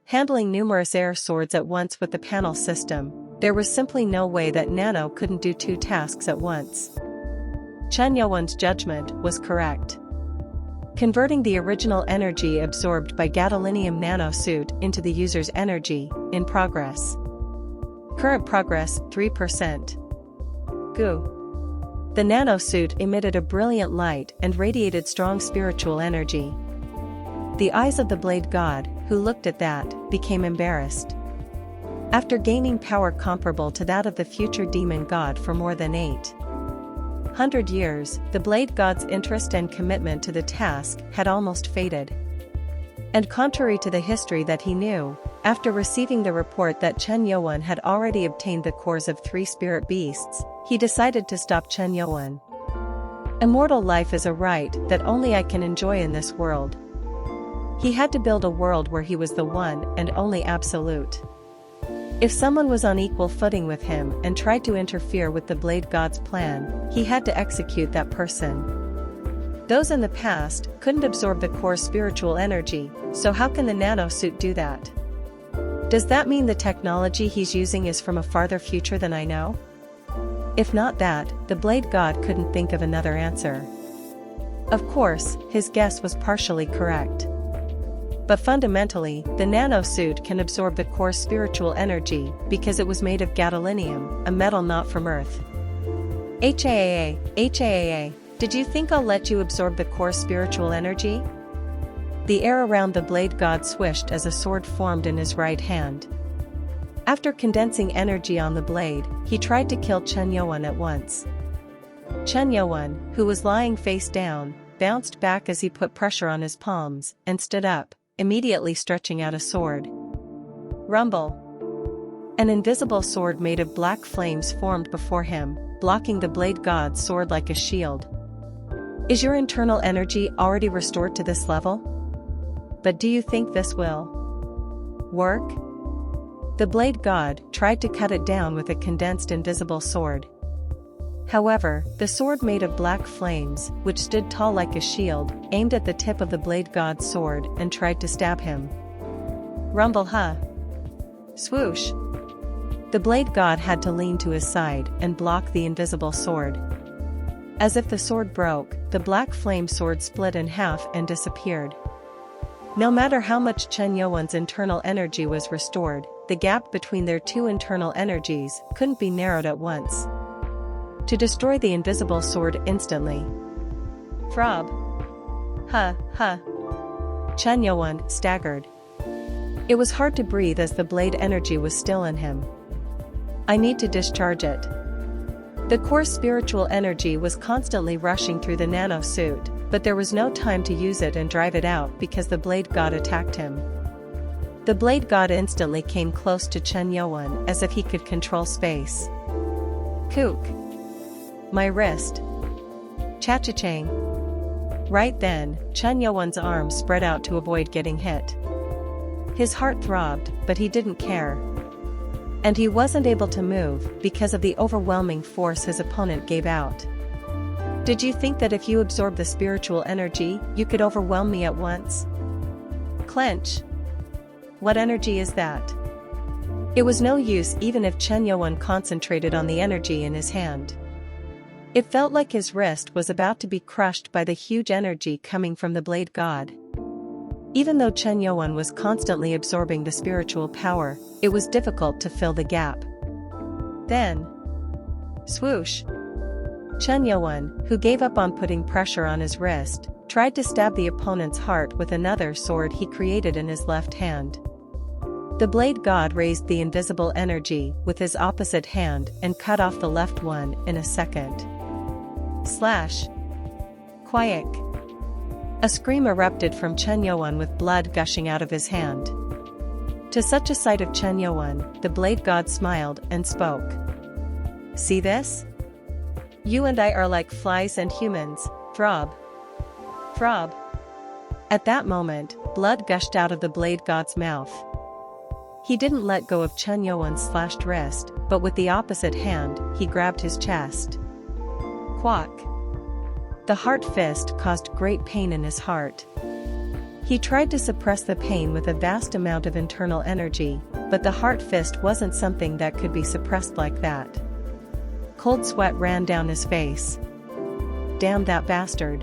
Handling numerous air swords at once with the panel system, there was simply no way that Nano couldn't do two tasks at once. Chen Youwen's judgment was correct. Converting the original energy absorbed by gadolinium nanosuit into the user's energy, in progress. Current progress, 3%. Goo. The nanosuit emitted a brilliant light and radiated strong spiritual energy. The eyes of the Blade God, who looked at that, became embarrassed. After gaining power comparable to that of the future demon god for more than 800 years, the Blade God's interest and commitment to the task had almost faded. And contrary to the history that he knew, after receiving the report that Chen Youwen had already obtained the cores of 3 spirit beasts, he decided to stop Chen Youwen. Immortal life is a right that only I can enjoy in this world. He had to build a world where he was the one and only absolute. If someone was on equal footing with him and tried to interfere with the Blade God's plan, he had to execute that person. Those in the past couldn't absorb the core spiritual energy, so how can the nanosuit do that? Does that mean the technology he's using is from a farther future than I know? If not that, the Blade God couldn't think of another answer. Of course, his guess was partially correct. But fundamentally, the nanosuit can absorb the core spiritual energy because it was made of gadolinium, a metal not from Earth. HAAA, did you think I'll let you absorb the core spiritual energy? The air around the Blade God swished as a sword formed in his right hand. After condensing energy on the blade, he tried to kill Chen Youwen at once. Chen Youwen, who was lying face down, bounced back as he put pressure on his palms, and stood up, immediately stretching out a sword. Rumble. An invisible sword made of black flames formed before him, blocking the Blade God's sword like a shield. Is your internal energy already restored to this level? But do you think this will work? The Blade God tried to cut it down with a condensed invisible sword. However, the sword made of black flames, which stood tall like a shield, aimed at the tip of the Blade God's sword and tried to stab him. Rumble, huh? Swoosh. The Blade God had to lean to his side and block the invisible sword. As if the sword broke, the black flame sword split in half and disappeared. No matter how much Chen Youwen's internal energy was restored, the gap between their two internal energies couldn't be narrowed at once. To destroy the invisible sword instantly. Throb. Huh. Chen Youwen staggered. It was hard to breathe as the blade energy was still in him. I need to discharge it. The core spiritual energy was constantly rushing through the nano suit, but there was no time to use it and drive it out because the Blade God attacked him. The Blade God instantly came close to Chen Youwen as if he could control space. Kook. My wrist. Cha-cha-chang. Right then, Chen Youwen's arms spread out to avoid getting hit. His heart throbbed, but he didn't care. And he wasn't able to move because of the overwhelming force his opponent gave out. Did you think that if you absorb the spiritual energy, you could overwhelm me at once? Clench. What energy is that? It was no use even if Chen Youwen concentrated on the energy in his hand. It felt like his wrist was about to be crushed by the huge energy coming from the Blade God. Even though Chen Youwen was constantly absorbing the spiritual power, it was difficult to fill the gap. Then, swoosh. Chen Youwen, who gave up on putting pressure on his wrist, tried to stab the opponent's heart with another sword he created in his left hand. The Blade God raised the invisible energy with his opposite hand and cut off the left one in a second. Slash. Quiet. A scream erupted from Chen Youwen with blood gushing out of his hand. To such a sight of Chen Youwen, the Blade God smiled and spoke. See this? You and I are like flies and humans, throb. Throb. At that moment, blood gushed out of the Blade God's mouth. He didn't let go of Chen Youwen's slashed wrist, but with the opposite hand, he grabbed his chest. Quack. The heart fist caused great pain in his heart. He tried to suppress the pain with a vast amount of internal energy, but the heart fist wasn't something that could be suppressed like that. Cold sweat ran down his face. Damn that bastard.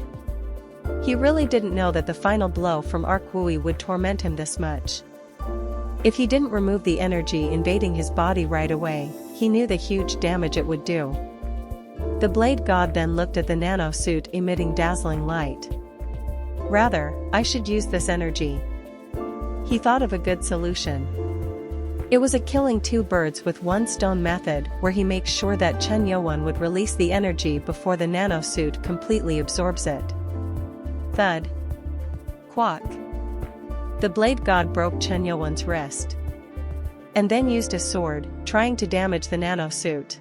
He really didn't know that the final blow from Arkwui would torment him this much. If he didn't remove the energy invading his body right away, he knew the huge damage it would do. The blade god then looked at the nano suit emitting dazzling light. Rather, I should use this energy. He thought of a good solution. It was a killing two birds with one stone method where he makes sure that Chen Yuan would release the energy before the nano suit completely absorbs it. Thud. Quack. The blade god broke Chen Yuan's wrist. And then used his sword, trying to damage the nano suit.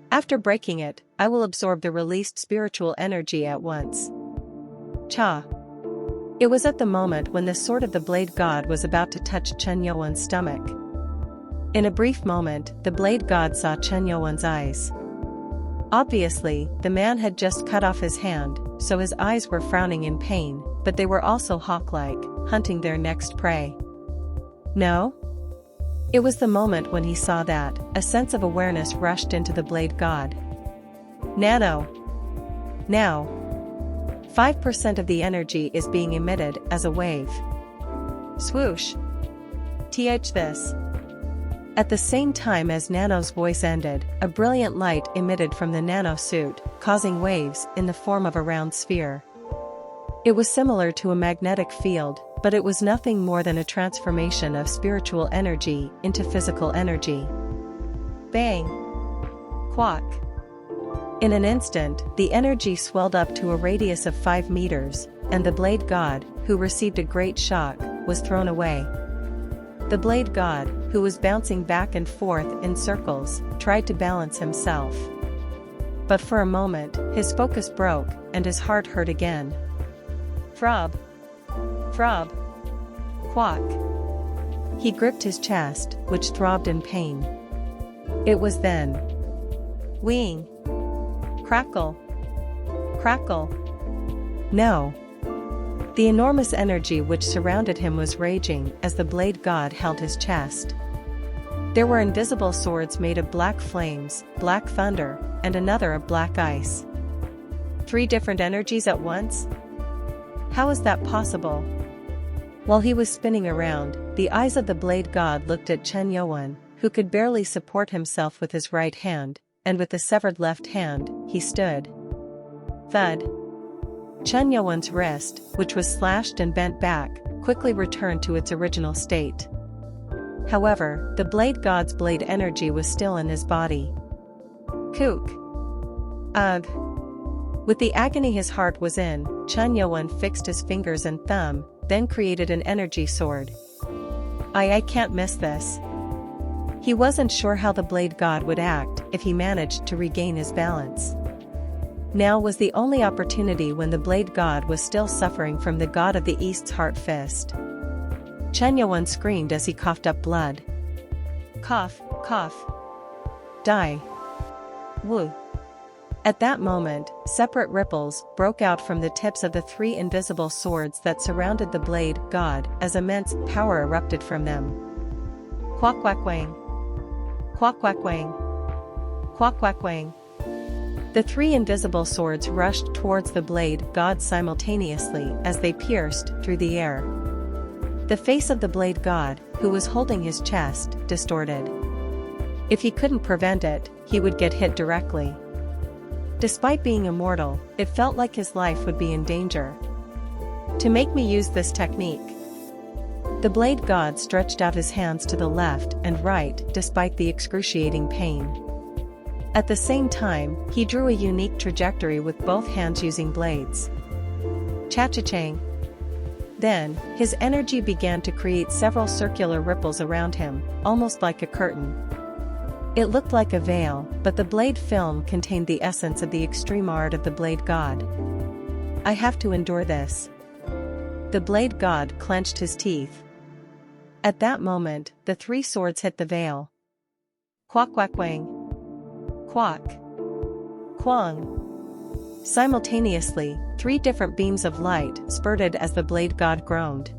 After breaking it, I will absorb the released spiritual energy at once. Cha. It was at the moment when the sword of the blade god was about to touch Chen Yuan's stomach. In a brief moment, the blade god saw Chen Yuan's eyes. Obviously, the man had just cut off his hand, so his eyes were frowning in pain, but they were also hawk-like, hunting their next prey. No? It was the moment when he saw that, a sense of awareness rushed into the blade god. Nano. Now. 5% of the energy is being emitted as a wave. Swoosh. Th this. At the same time as Nano's voice ended, a brilliant light emitted from the nano suit, causing waves in the form of a round sphere. It was similar to a magnetic field, but it was nothing more than a transformation of spiritual energy into physical energy. Bang! Quack! In an instant, the energy swelled up to a radius of 5 meters, and the blade god, who received a great shock, was thrown away. The blade god, who was bouncing back and forth in circles, tried to balance himself. But for a moment, his focus broke, and his heart hurt again. Throb. Throb. Quack. He gripped his chest, which throbbed in pain. It was then. Wing. Crackle. Crackle. No. The enormous energy which surrounded him was raging as the blade god held his chest. There were invisible swords made of black flames, black thunder, and another of black ice. 3 different energies at once? How is that possible? While he was spinning around, the eyes of the blade god looked at Chen Yuan, who could barely support himself with his right hand, and with the severed left hand, he stood. Thud. Chen Yuan's wrist, which was slashed and bent back, quickly returned to its original state. However, the blade god's blade energy was still in his body. Kook. Ugh. With the agony his heart was in, Chen Yuan fixed his fingers and thumb, then created an energy sword. I can't miss this. He wasn't sure how the blade god would act if he managed to regain his balance. Now was the only opportunity when the blade god was still suffering from the god of the East's heart fist. Chen Yuan screamed as he coughed up blood. Cough, cough. Die. Woo. At that moment, separate ripples broke out from the tips of the 3 invisible swords that surrounded the blade god as immense power erupted from them. Quack quack wang. Quack quack wang. Quack quack wang. The 3 invisible swords rushed towards the blade god simultaneously as they pierced through the air. The face of the blade god, who was holding his chest, distorted. If he couldn't prevent it, he would get hit directly. Despite being immortal, it felt like his life would be in danger. To make me use this technique. The blade god stretched out his hands to the left and right despite the excruciating pain. At the same time, he drew a unique trajectory with both hands using blades. Cha-cha-chang. Then, his energy began to create several circular ripples around him, almost like a curtain. It looked like a veil, but the blade film contained the essence of the extreme art of the blade god. I have to endure this. The blade god clenched his teeth. At that moment, the 3 swords hit the veil. Quack quack wang. Quack. Quang. Simultaneously, 3 different beams of light spurted as the blade god groaned.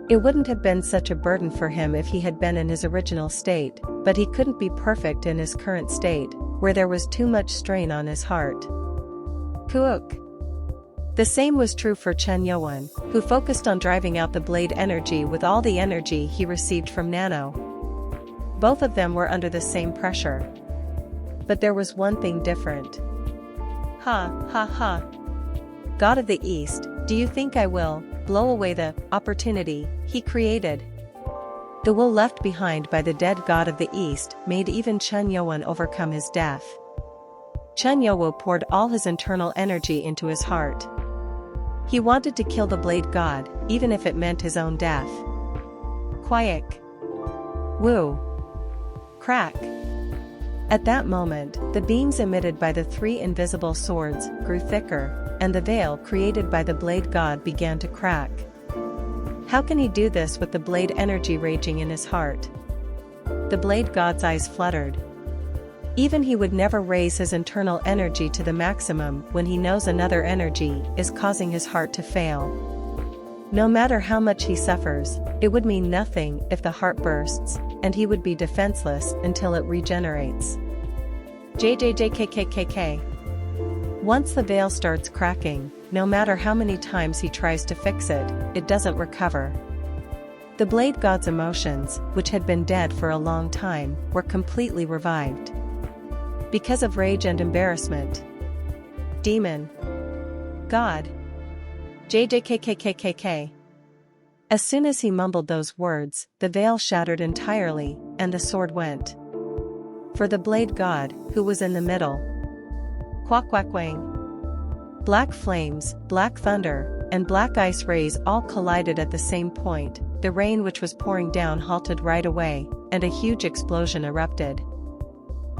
It wouldn't have been such a burden for him if he had been in his original state, but he couldn't be perfect in his current state, where there was too much strain on his heart. Kuuk. The same was true for Chen Yuan, who focused on driving out the blade energy with all the energy he received from Nano. Both of them were under the same pressure. But there was one thing different. Ha, ha, ha. God of the East, do you think I will blow away the opportunity he created? The will left behind by the dead god of the East made even Chen Yuan overcome his death. Chen Yuan poured all his internal energy into his heart. He wanted to kill the blade god, even if it meant his own death. Quiek. Woo. Crack. At that moment, the beams emitted by the 3 invisible swords grew thicker, and the veil created by the blade god began to crack. How can he do this with the blade energy raging in his heart? The blade god's eyes fluttered. Even he would never raise his internal energy to the maximum when he knows another energy is causing his heart to fail. No matter how much he suffers, it would mean nothing if the heart bursts, and he would be defenseless until it regenerates. JJJKKKK. Once the veil starts cracking, no matter how many times he tries to fix it, it doesn't recover. The blade god's emotions, which had been dead for a long time, were completely revived. Because of rage and embarrassment. Demon. God. JJKKKKK. As soon as he mumbled those words, the veil shattered entirely, and the sword went. For the blade god, who was in the middle. Quack quack wang. Black flames, black thunder, and black ice rays all collided at the same point. The rain which was pouring down halted right away, and a huge explosion erupted.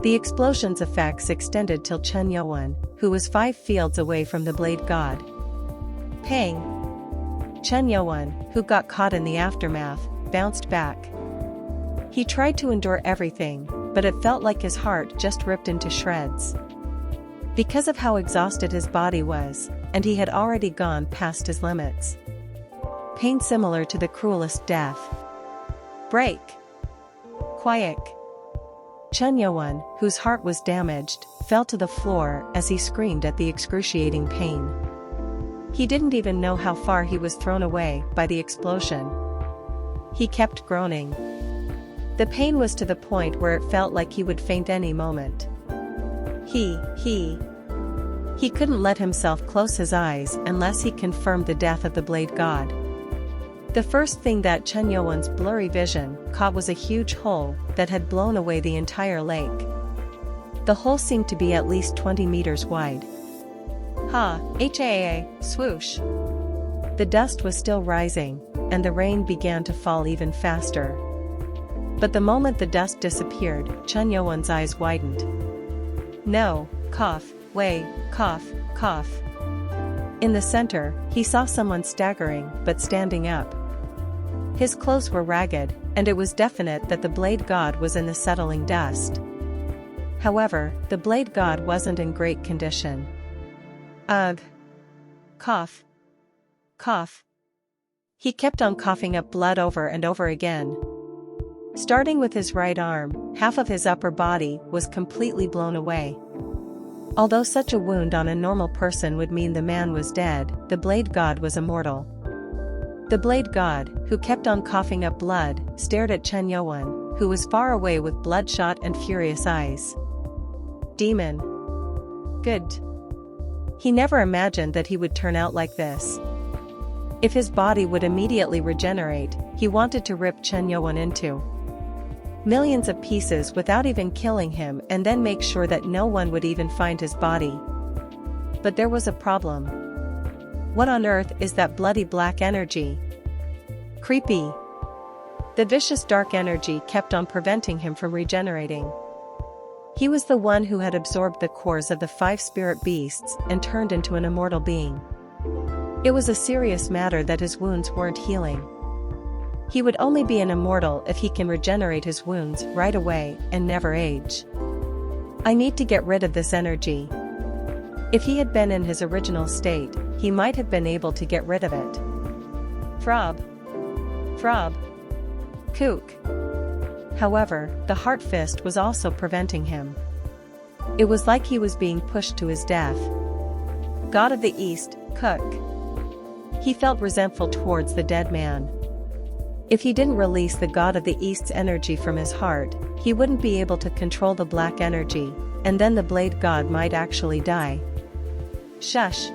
The explosion's effects extended till Chen Yuan, who was 5 fields away from the blade god. Pang! Chen Yuan, who got caught in the aftermath, bounced back. He tried to endure everything, but it felt like his heart just ripped into shreds. Because of how exhausted his body was, and he had already gone past his limits. Pain similar to the cruelest death. Break! Quiet. Chen Yuan, whose heart was damaged, fell to the floor as he screamed at the excruciating pain. He didn't even know how far he was thrown away by the explosion. He kept groaning. The pain was to the point where it felt like he would faint any moment. He couldn't let himself close his eyes unless he confirmed the death of the blade god. The first thing that Chen Yuan's blurry vision caught was a huge hole that had blown away the entire lake. The hole seemed to be at least 20 meters wide. Swoosh. The dust was still rising, and the rain began to fall even faster. But the moment the dust disappeared, Chen Yuan's eyes widened. No, cough, way, cough, cough. In the center, he saw someone staggering but standing up. His clothes were ragged, and it was definite that the blade god was in the settling dust. However, the blade god wasn't in great condition. Ugh. Cough. Cough. He kept on coughing up blood over and over again. Starting with his right arm, half of his upper body was completely blown away. Although such a wound on a normal person would mean the man was dead, the blade god was immortal. The blade god, who kept on coughing up blood, stared at Chen Yuan, who was far away with bloodshot and furious eyes. Demon. Good. He never imagined that he would turn out like this. If his body would immediately regenerate, he wanted to rip Chen Yuan into millions of pieces without even killing him and then make sure that no one would even find his body. But there was a problem. What on earth is that bloody black energy? Creepy. The vicious dark energy kept on preventing him from regenerating. He was the one who had absorbed the cores of the 5 spirit beasts and turned into an immortal being. It was a serious matter that his wounds weren't healing. He would only be an immortal if he can regenerate his wounds right away and never age. I need to get rid of this energy. If he had been in his original state, he might have been able to get rid of it. Throb. Throb. Kook. However, the heart fist was also preventing him. It was like he was being pushed to his death. God of the East, Cook. He felt resentful towards the dead man. If he didn't release the God of the East's energy from his heart, he wouldn't be able to control the black energy, and then the blade god might actually die. Shush!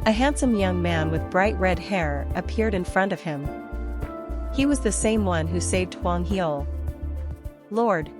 A handsome young man with bright red hair appeared in front of him. He was the same one who saved Huang Heol. Lord,